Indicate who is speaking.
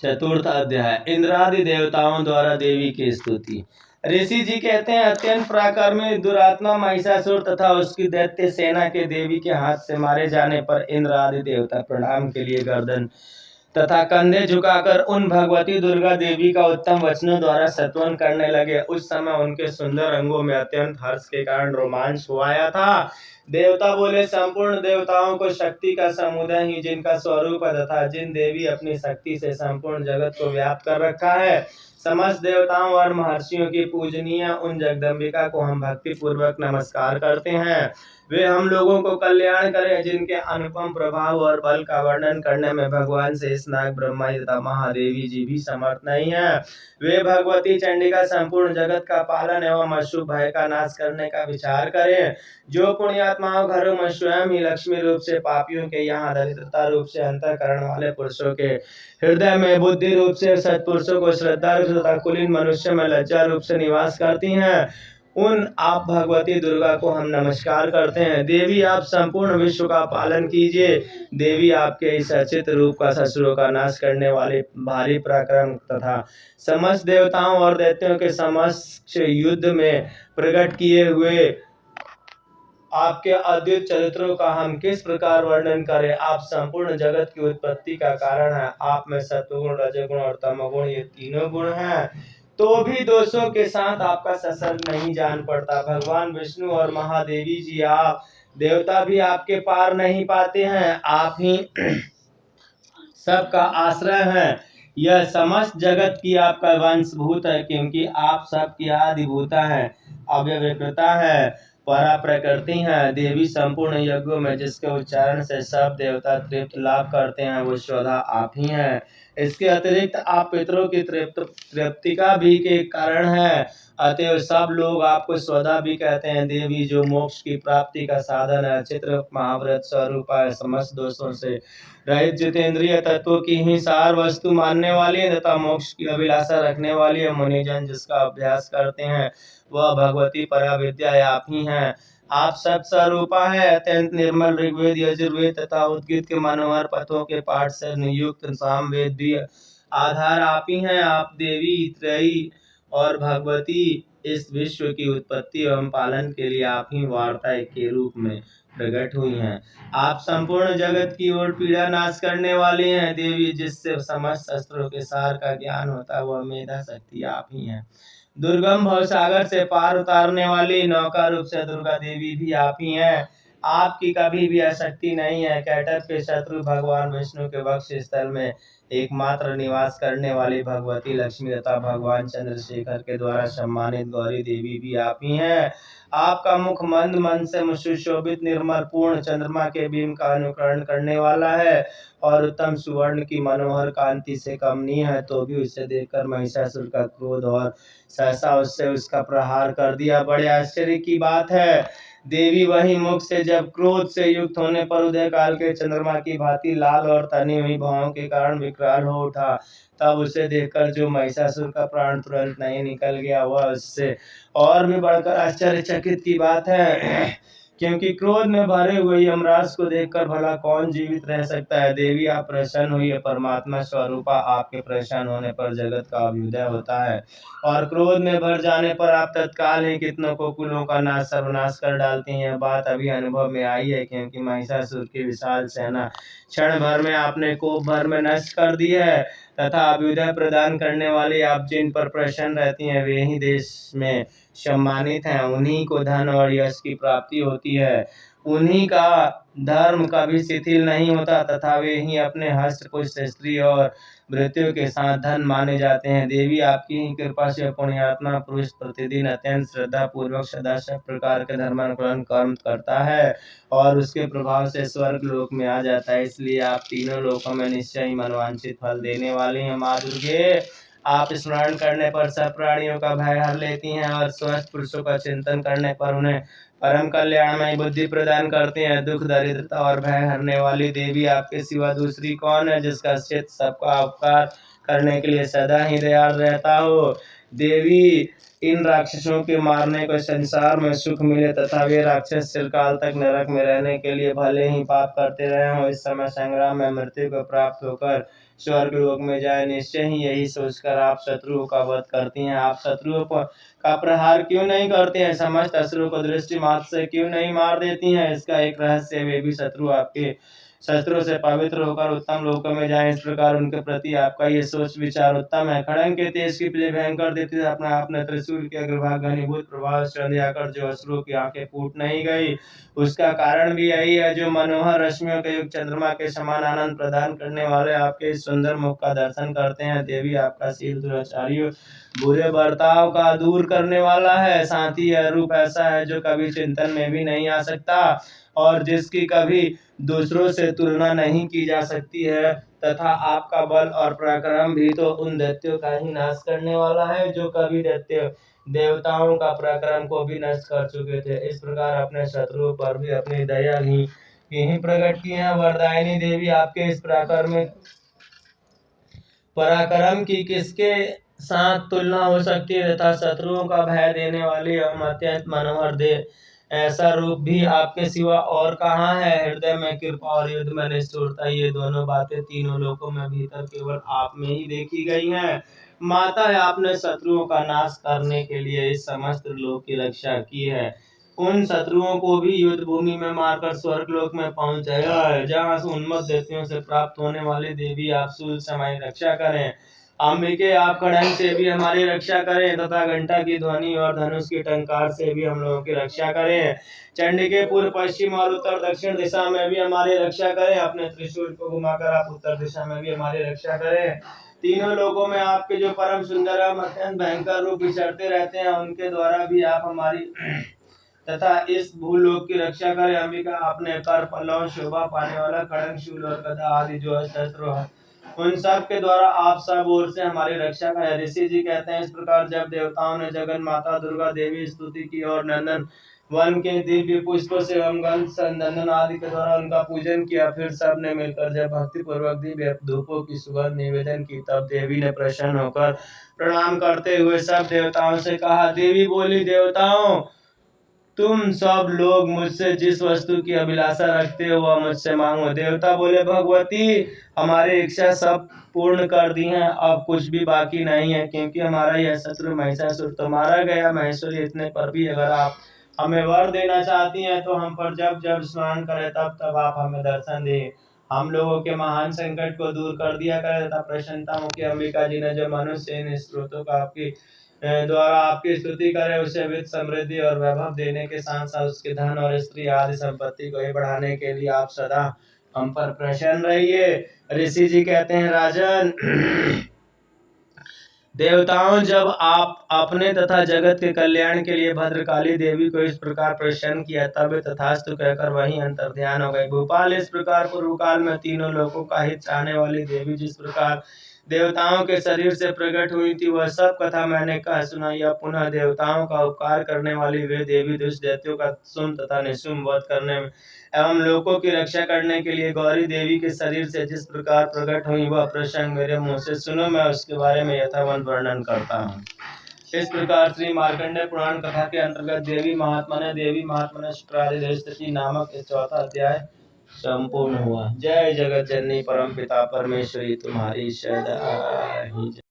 Speaker 1: चतुर्थ अध्याय इंद्रादि देवताओं द्वारा देवी की स्तुति। ऋषि जी कहते हैं, अत्यंत पराक्रमी दुरात्मा महिषासुर तथा उसकी दैत्य सेना के देवी के हाथ से मारे जाने पर इंद्र आदि देवता प्रणाम के लिए गर्दन तथा कंधे झुकाकर उन भगवती दुर्गा देवी का उत्तम वचनों द्वारा स्तवन करने लगे। उस समय उनके सुंदर अंगों में अत्यंत हर्ष के कारण रोमांच हुआया था। देवता बोले, संपूर्ण देवताओं को शक्ति का समुदाय ही जिनका स्वरूप है तथा जिन देवी अपनी शक्ति से संपूर्ण जगत को व्याप्त कर रखा है, समस्त देवताओं और महर्षियों की पूजनीय उन जगदम्बिका को हम भक्ति पूर्वक नमस्कार करते हैं। वे हम लोगों को कल्याण करें, जिनके अनुपम प्रभाव और बल का वर्णन करने में भगवान शेषनाग, ब्रह्मा तथा महादेवी जी भी समर्थ नहीं है। वे भगवती चंडिका संपूर्ण जगत का पालन एवं अशुभ भय का नाश करने का विचार करें। जो पुण्यात्माओं घरों में स्वयं ही लक्ष्मी रूप से, पापियों के यहाँ दरिद्रता रूप से, अंतःकरण वाले पुरुषों के हृदय में बुद्धि रूप से, सत्पुरुषों को श्रद्धा रूप तथा कुलीन मनुष्य में लज्जा रूप से निवास करती हैं, उन आप भगवती दुर्गा को हम नमस्कार करते हैं। देवी, आप संपूर्ण विश्व का पालन कीजिए। देवी, आपके इस अचित रूप का ससुरों का नाश करने वाले भारी पराक्रम तथा समस्त देवताओं और दैत्यों के समक्ष युद्ध में प्रकट किए हुए आपके अद्भुत चरित्रों का हम किस प्रकार वर्णन करें। आप संपूर्ण जगत की उत्पत्ति का कारण है। आप में सत्वगुण, रजोगुण और तमोगुण ये तीनों गुण हैं, तो भी दोषों के साथ आपका सत्संग नहीं जान पड़ता। भगवान विष्णु और महादेवी जी, आप देवता भी आपके पार नहीं पाते हैं। आप ही सबका आश्रय हैं। यह समस्त जगत की आपका वंशभूत है, क्योंकि आप सबकी आदिभूता हैं, अव्यवकृता है, परा प्रकृति है। देवी, संपूर्ण यज्ञों में जिसके उच्चारण से सब देवता तृप्त लाभ करते हैं, वो स्वधा आप ही हैं। इसके अतिरिक्त आप पितरों की तृप्ति का भी के कारण है, अतएव सब लोग आपको स्वधा भी कहते हैं। देवी, जो मोक्ष की प्राप्ति का साधन है, चित्र महाव्रत स्वरूप है, समस्त दोषों से रहित जितेंद्रिय तत्वों की ही सार वस्तु मानने वाली है तथा मोक्ष की अभिलाषा रखने वाली है, मुनिजन जिसका अभ्यास करते हैं, वह भगवती पराविद्या आप ही हैं। आप सब स्वरूपा है। अत्यंत निर्मल ऋग्वेद, यजुर्वेद तथा उद्गीत के मनोहर पथों के पाठ से नियुक्त सामवेद भी आधार आप ही हैं। आप देवी त्रयी और भगवती इस विश्व की उत्पत्ति एवं पालन के लिए आप ही वार्ता के रूप में प्रकट हुई हैं। आप संपूर्ण जगत की ओर पीड़ा नाश करने वाली हैं। देवी, जिससे समस्त शस्त्रों के सार का ज्ञान होता है, वह मेधा शक्ति आप ही हैं। दुर्गम भव सागर से पार उतारने वाली नौका रूप से दुर्गा देवी भी आप ही हैं। आपकी कभी भी आसक्ति नहीं है। कैटभ के शत्रु भगवान विष्णु के वक्ष स्थल में एकमात्र निवास करने वाली भगवती लक्ष्मी तथा भगवान चंद्रशेखर के द्वारा सम्मानित गौरी देवी भी आप ही हैं। आपका मुख मंद मन से सुशोभित निर्मल पूर्ण चंद्रमा के बीम का अनुकरण करने वाला है और उत्तम सुवर्ण की मनोहर कांति से कमनीय है, तो भी उसे देखकर महिषासुर का क्रोध और सहसा उससे उसका प्रहार कर दिया। बड़े आश्चर्य की बात है देवी, वही मुख से जब क्रोध से युक्त होने पर उदय काल के चंद्रमा की भांति लाल और तनी हुई भौहों के कारण विकराल हो उठा, तब उसे देखकर जो महिषासुर का प्राण तुरंत नहीं निकल गया, वह उससे और भी बढ़कर आश्चर्यचकित की बात है, क्योंकि क्रोध में भरे हुए यमराज को देखकर भला कौन जीवित रह सकता है। देवी, आप प्रसन्न हुई। परमात्मा स्वरूपा, आपके प्रसन्न होने पर जगत का अभ्युदय होता है और क्रोध में भर जाने पर आप तत्काल ही कितनों को कुलों का नाश सर्वनाश कर डालती हैं। बात अभी अनुभव में आई है, क्योंकि महिषासुर की विशाल सेना क्षण भर में आपने कोप भर में नष्ट कर दी है तथा अभ्युदय प्रदान करने वाली आप जिन पर प्रसन्न रहती हैं, वे ही देश में सम्मानित हैं। उन्हीं को धन और यश की प्राप्ति होती है। उन्हीं का धर्म कभी शिथिल नहीं होता तथा वे ही अपने हस्त पुष्ट स्त्री और मृत्यु के साथ धन माने जाते हैं। देवी, आपकी ही कृपा से पुण्यात्मा पुरुष प्रतिदिन अत्यंत श्रद्धा पूर्वक सदा सब प्रकार के धर्मानुकूल कर्म करता है और उसके प्रभाव से स्वर्ग लोक में आ जाता है। इसलिए आप तीनों लोकों में निश्चय ही मनवांछित फल देने वाली हैं। माँ दुर्गे, आप स्मरण करने पर सब प्राणियों का भय हर लेती हैं और स्वस्थ पुरुषों का चिंतन करने पर उन्हें परम कल्याणमय बुद्धि प्रदान करते हैं। दुख, दरिद्रता और भय हरने वाली देवी, आपके सिवा दूसरी कौन है जिसका चित्त सबका उपकार करने के लिए सदा ही दयाल रहता हो। देवी, इन राक्षसों के मारने को संसार में सुख मिले तथा वे राक्षस चिरकाल तक नरक में रहने के लिए भले ही पाप करते रहे हों, इस समय संग्राम में मृत्यु को प्राप्त होकर स्वर्ग लोक में जाए। निश्चय ही यही सोचकर आप शत्रुओं का वध करती हैं। आप शत्रुओं पर का प्रहार क्यों नहीं करते हैं? समस्त असुरों को दृष्टि मात्र से क्यों नहीं मार देती हैं? इसका एक रहस्य है, वे भी शत्रु आपके शस्त्रों से पवित्र होकर उत्तम लोकों में जाएं। इस प्रकार उनके प्रति आपका ये सोच विचार उत्तम है। खड़ंग के तेज की भयंकर दीप्ति से अपने आपने त्रिशूल के अग्रभाग घनीभूत प्रभाव संध्याकर जो असुरों की आंखें फूट नहीं गई, उसका कारण भी यही है। जो मनोहर रश्मियों के युग चंद्रमा के समान आनंद प्रदान करने वाले आपके इस सुंदर मुख का दर्शन करते हैं। देवी आपका शील दुराचारियों बुरे बर्ताव का दूर करने वाला है। साथ ही यह रूप ऐसा है जो कभी चिंतन में भी नहीं आ सकता और जिसकी कभी दूसरों से तुलना नहीं की जा सकती है, तथा आपका बल और पराक्रम भी तो उन दैत्यों का ही नाश करने वाला है जो कभी दैत्य देवताओं का पराक्रम को भी नष्ट कर चुके थे। इस प्रकार अपने शत्रुओं पर भी अपनी दया ही प्रकट की है। वरदायिनी देवी आपके इस पराक्रम की किसके साथ तुलना हो सकती है, तथा शत्रुओं का भय देने वाली एवं अत्यंत मनोहर दे ऐसा रूप भी आपके सिवा और कहाँ है? हृदय में कृपा और युद्ध में निष्ठुरता, ये दोनों बातें तीनों लोकों में भीतर केवल आप में ही देखी गई हैं। माता है, आपने शत्रुओं का नाश करने के लिए इस समस्त लोक की रक्षा की है। उन शत्रुओं को भी युद्ध भूमि में मारकर स्वर्ग लोक में पहुंचाया है, जहाँ से उन्मत्त दैत्यों से प्राप्त होने वाली देवी आप सूल समय रक्षा करें। अंबिके, आप खड़ंग से भी हमारी रक्षा करें तथा घंटा की ध्वनि और धनुष की टंकार से भी हम लोगों की रक्षा करें। चंडिके, पूर्व पश्चिम और उत्तर दक्षिण दिशा में भी हमारी रक्षा करें। अपने त्रिशूल को घुमाकर आप उत्तर दिशा में भी हमारी रक्षा करें। तीनों लोगों में आपके जो परम सुंदर एवं अत्यंत भयंकर रूप विचरते रहते हैं, उनके द्वारा भी आप हमारी तथा इस भूलोक की रक्षा करें। अंबिका, आपने कर पल्लव शोभा पाने वाला खड़ंग, शूल और गदा आदि जो शस्त्र है, उन सब के द्वारा आप सब ओर से हमारी रक्षा करें। ऋषि जी कहते हैं, इस प्रकार जब देवताओं ने जगन माता दुर्गा देवी स्तुति की और नंदन वन के दिव्य पुष्पों से एवं गंध संदन आदि के द्वारा उनका पूजन किया, फिर सब ने मिलकर जब भक्ति पूर्वक दिव्य धूपों की सुगंध निवेदन की, तब देवी ने प्रसन्न होकर प्रणाम करते हुए सब देवताओं से कहा। देवी बोली, देवताओं, तुम सब लोग मुझसे जिस वस्तु की अभिलाषा रखते हो वह मुझसे मांगो। देवता बोले, भगवती, हमारी इच्छा सब पूर्ण कर दी है, अब कुछ भी बाकी नहीं है, क्योंकि हमारा यह शत्रु महिषासुर तो मारा गया। महेश्वरी, इतने पर भी अगर आप हमें वर देना चाहती हैं तो हम पर जब जब स्मरण करें तब तब आप हमें दर्शन दें, हम लोगों के महान संकट को दूर कर दिया करें तथा प्रसन्नता मुखी अंबिका जी ने जो मनुष्य इन स्त्रोतों का आपकी द्वारा आपकी स्तुति करे, उसे वित्त समृद्धि और वैभव देने के साथ साथ उसके धन और स्त्री आदि संपत्ति को ही बढ़ाने के लिए आप सदा हम पर प्रसन्न रहिए। ऋषि जी कहते हैं, राजन, देवताओं, जब आप अपने तथा जगत के कल्याण के लिए भद्रकाली देवी को इस प्रकार प्रसन्न किया, तब तथास्तु कहकर वहीं अंतर्ध्यान हो गए। भोपाल, इस प्रकार पूर्व काल में तीनों लोगों का हित चाहने वाली देवी जिस प्रकार देवताओं के शरीर से प्रकट हुई थी, वह सब कथा मैंने कह सुनाई। अब पुनः देवताओं का उपकार करने वाली वे देवी दुष्ट दैत्यों का सुम तथा निशुम वध करने में एवं लोकों की रक्षा करने के लिए गौरी देवी के शरीर से जिस प्रकार प्रकट हुई, वह प्रसंग मेरे मुंह से सुनो, मैं उसके बारे में यथावत वर्णन करता हूँ। इस प्रकार श्री मार्कंडेय पुराण कथा के अंतर्गत देवी महात्मने शुक्रादि स्थिति नामक इस चौथा अध्याय संपूर्ण हुआ। जय जगत जननी परम पिता परमेश्वरी, तुम्हारी सदा ही